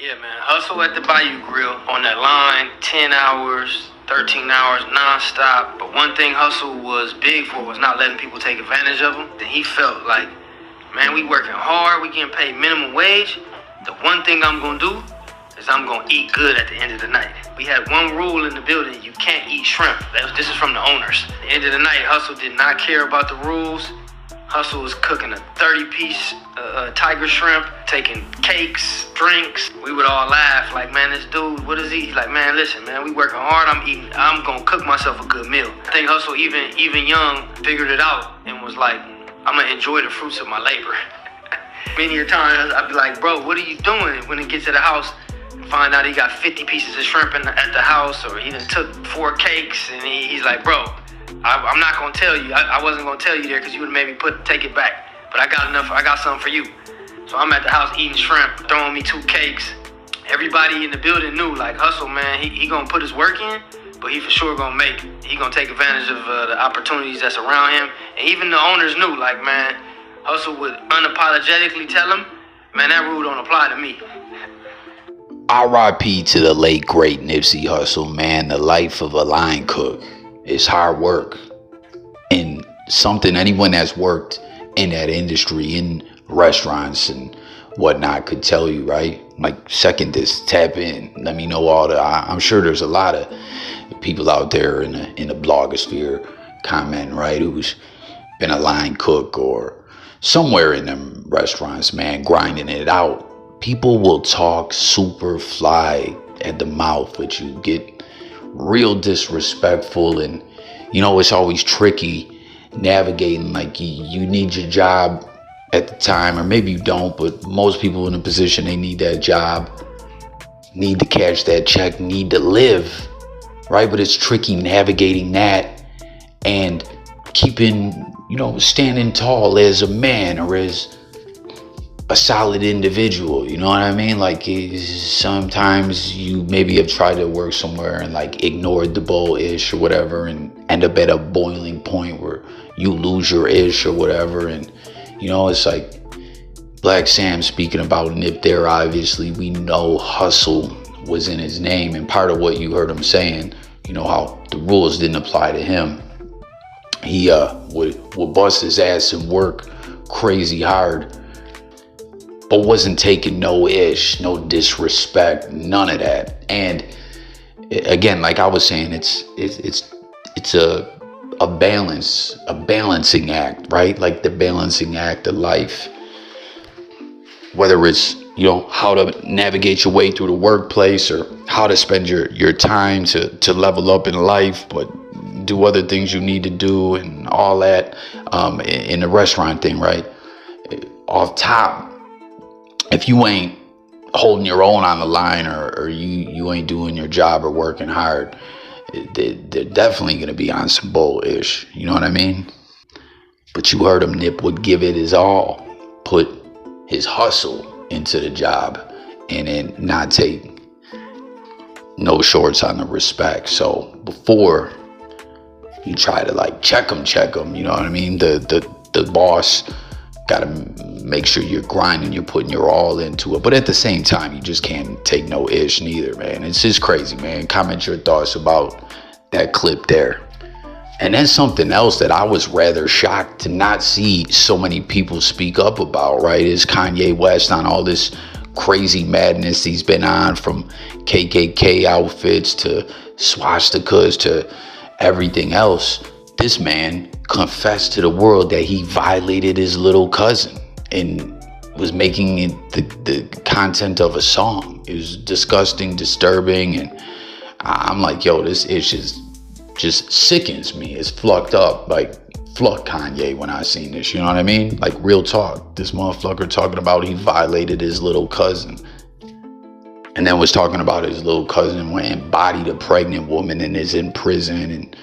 Yeah, man. Hustle at the Bayou Grill on that line, 10 hours, 13 hours non-stop. But one thing Hustle was big for was not letting people take advantage of him. Then he felt like, man, we working hard, we getting paid minimum wage. The one thing I'm gonna do is I'm gonna eat good at the end of the night. We had one rule in the building: you can't eat shrimp. This is from the owners. At the end of the night, Hustle did not care about the rules. Hustle was cooking a 30-piece tiger shrimp, taking cakes, drinks. We would all laugh like, man, this dude, what is he? He's like, man, listen, man, we working hard. I'm gonna cook myself a good meal. I think Hustle, even young, figured it out and was like, I'm gonna enjoy the fruits of my labor. Many a times I'd be like, bro, what are you doing? When he gets to the house, find out he got 50 pieces of shrimp at the house, or he done took 4 cakes, and he's like, bro, I'm not gonna tell you. I wasn't gonna tell you there because you would have made me take it back. But I got something for you. So I'm at the house eating shrimp, throwing me 2 cakes. Everybody in the building knew, like, Hustle, man, he gonna put his work in, but he for sure gonna make it. He gonna take advantage of the opportunities that's around him. And even the owners knew, like, man, Hustle would unapologetically tell him, man, that rule don't apply to me. R.I.P. to the late great Nipsey Hussle, man. The life of a line cook is hard work, and something anyone that's worked in that industry, in restaurants and whatnot, could tell you, right? Like, second this, tap in, let me know all the. I'm sure there's a lot of people out there in the blogosphere commenting, right, who's been a line cook or somewhere in them restaurants, man, grinding it out. People will talk super fly at the mouth with you, get real disrespectful, and you know, it's always tricky navigating. Like, you need your job at the time, or maybe you don't, but most people in a position, they need that job, need to cash that check, need to live, right? But it's tricky navigating that and keeping, you know, standing tall as a man or as a solid individual, you know what I mean? Like, sometimes you maybe have tried to work somewhere and like ignored the bull-ish or whatever, and end up at a boiling point where you lose your ish or whatever. And you know, it's like Black Sam speaking about Nip there. Obviously, we know hustle was in his name, and part of what you heard him saying, you know, how the rules didn't apply to him. He would bust his ass and work crazy hard, but wasn't taking no ish, no disrespect, none of that. And again, like I was saying, it's a balance, a balancing act, right? Like the balancing act of life. Whether it's, you know, how to navigate your way through the workplace, or how to spend your time to level up in life, but do other things you need to do and all that. In the restaurant thing, right? Off top, if you ain't holding your own on the line, or you ain't doing your job or working hard, they're definitely going to be on some bull-ish. You know what I mean? But you heard him, Nip would give it his all, put his hustle into the job, and then not take no shorts on the respect. So before you try to like check him, you know what I mean? The boss got to make sure you're grinding, you're putting your all into it. But at the same time, you just can't take no ish neither, man. It's just crazy, man. Comment your thoughts about that clip there. And then something else that I was rather shocked to not see so many people speak up about, right, is Kanye West on all this crazy madness he's been on, from KKK outfits to swastikas to everything else. This man confessed to the world that he violated his little cousin and was making it the content of a song. It was disgusting, disturbing, and I'm like, yo, this issue just sickens me. It's flucked up. Like, fuck Kanye when I seen this, you know what I mean? Like, real talk. This motherfucker talking about he violated his little cousin, and then was talking about his little cousin went and bodied a pregnant woman and is in prison, and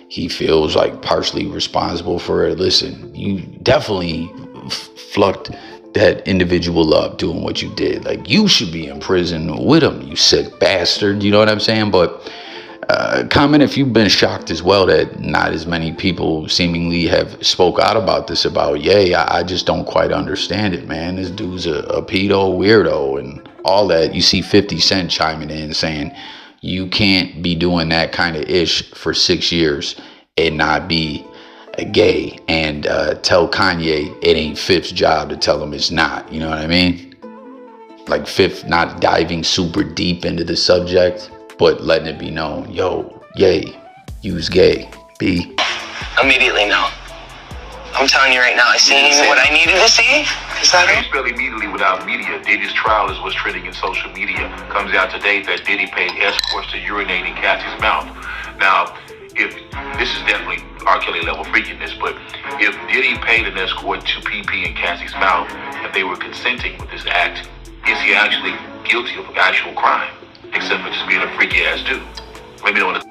he feels like partially responsible for it. Listen, you definitely flucked that individual up doing what you did. Like, you should be in prison with him, you sick bastard. You know what I'm saying? But comment if you've been shocked as well that not as many people seemingly have spoke out about this, about Ye. I just don't quite understand it, man. This dude's a pedo weirdo, and all that. You see 50 Cent chiming in saying you can't be doing that kind of ish for 6 years and not be a gay, and tell Kanye it ain't Fifth's job to tell him it's not. You know what I mean? Like Fifth not diving super deep into the subject, but letting it be known, yo, yay, you's gay, B. Immediately no. I'm telling you right now, I seen what I needed to see. Is that it? Spelled immediately without media. Diddy's trial is what's trending in social media. Comes out today that Diddy paid escorts to urinate in Cassie's mouth. Now, if this is definitely R. Kelly level freakiness, but if Diddy paid an escort to PP in Cassie's mouth and they were consenting with this act, is he actually guilty of actual crime, except for just being a freaky ass dude? Let me know what.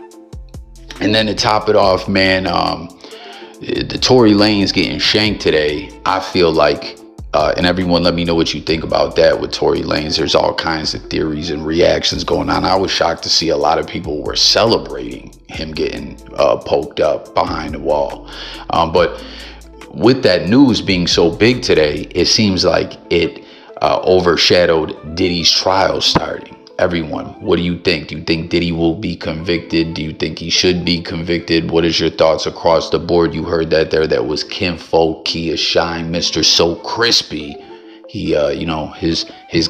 And then to top it off, man, the Tory Lanez getting shanked today. I feel like, and everyone let me know what you think about that with Tory Lanez. There's all kinds of theories and reactions going on. I was shocked to see a lot of people were celebrating him getting poked up behind the wall. But with that news being so big today, it seems like it overshadowed Diddy's trial starting. Everyone, what do you think? Do you think Diddy will be convicted? Do you think he should be convicted? What is your thoughts across the board? You heard that there. That was Kim Folk, Kia Shine, Mr. So Crispy. He, you know, his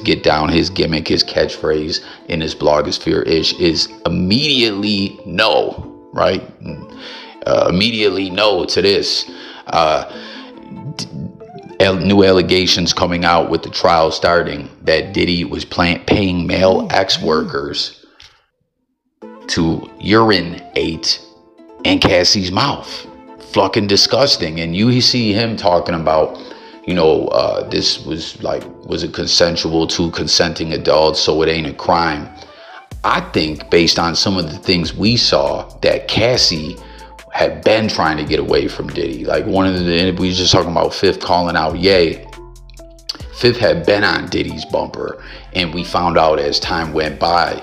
get down, his gimmick, his catchphrase in his blogosphere ish is immediately no, right? Immediately no to this. New allegations coming out with the trial starting that Diddy was paying male ex-workers to urinate in Cassie's mouth. Fucking disgusting. And you see him talking about, you know, this was a consensual to consenting adults, so it ain't a crime. I think based on some of the things we saw that Cassie had been trying to get away from Diddy. Like we was just talking about Fifth calling out Ye. Fifth had been on Diddy's bumper, and we found out as time went by,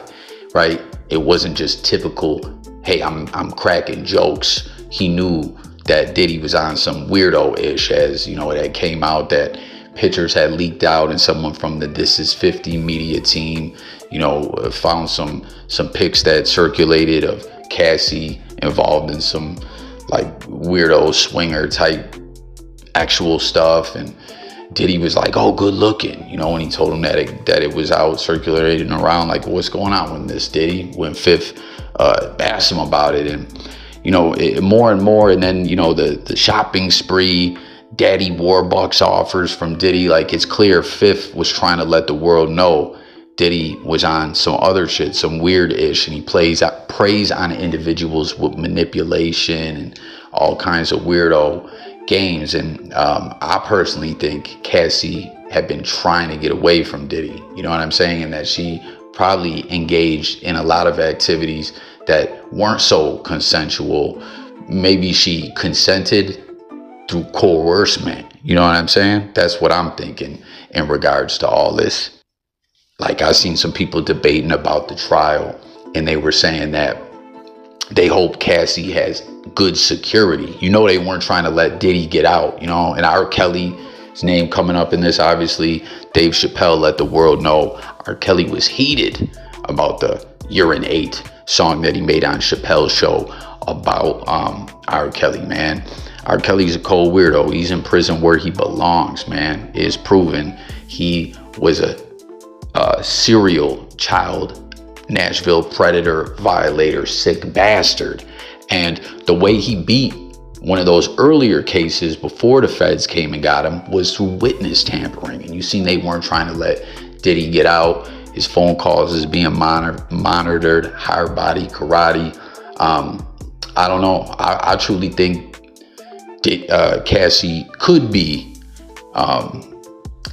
right? It wasn't just typical, hey, I'm cracking jokes. He knew that Diddy was on some weirdo-ish, as you know, it had came out that pictures had leaked out, and someone from the This Is 50 media team, you know, found some pics that circulated of Cassie involved in some like weirdo swinger type actual stuff, and Diddy was like, oh, good looking, you know, when he told him that it was out circulating around, like, what's going on with this, Diddy? When Fifth asked him about it, and you know, more and more, and then, you know, the shopping spree, Daddy Warbucks offers from Diddy, like, it's clear Fifth was trying to let the world know Diddy was on some other shit, some weird ish, and he preys on individuals with manipulation and all kinds of weirdo games. And I personally think Cassie had been trying to get away from Diddy, you know what I'm saying? And that she probably engaged in a lot of activities that weren't so consensual. Maybe she consented through coercement, you know what I'm saying? That's what I'm thinking in regards to all this. Like, I seen some people debating about the trial, and they were saying that they hope Cassie has good security. You know, they weren't trying to let Diddy get out, you know, and R. Kelly's name coming up in this, obviously. Dave Chappelle let the world know R. Kelly was heated about the Urinate song that he made on Chappelle's show about R. Kelly, man. R. Kelly's a cold weirdo. He's in prison where he belongs, man. It is proven he was a serial child Nashville predator, violator, sick bastard. And the way he beat one of those earlier cases before the feds came and got him was through witness tampering. And you seen they weren't trying to let Diddy get out. His phone calls is being monitored, hard body karate. I don't know. I truly think Cassie could be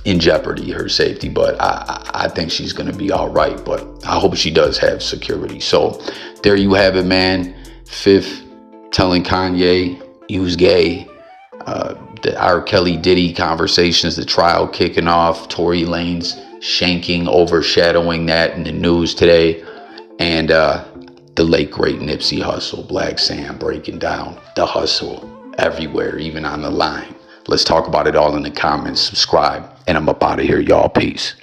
in jeopardy, her safety, but I think she's going to be all right, but I hope she does have security. So there you have it, man. Fifth telling Kanye he was gay. The R. Kelly Diddy conversations, the trial kicking off, Tory Lanez shanking, overshadowing that in the news today, and the late great Nipsey Hussle, Black Sam, breaking down the hustle everywhere, even on the line. Let's talk about it all in the comments. Subscribe, and I'm up out of here, y'all. Peace.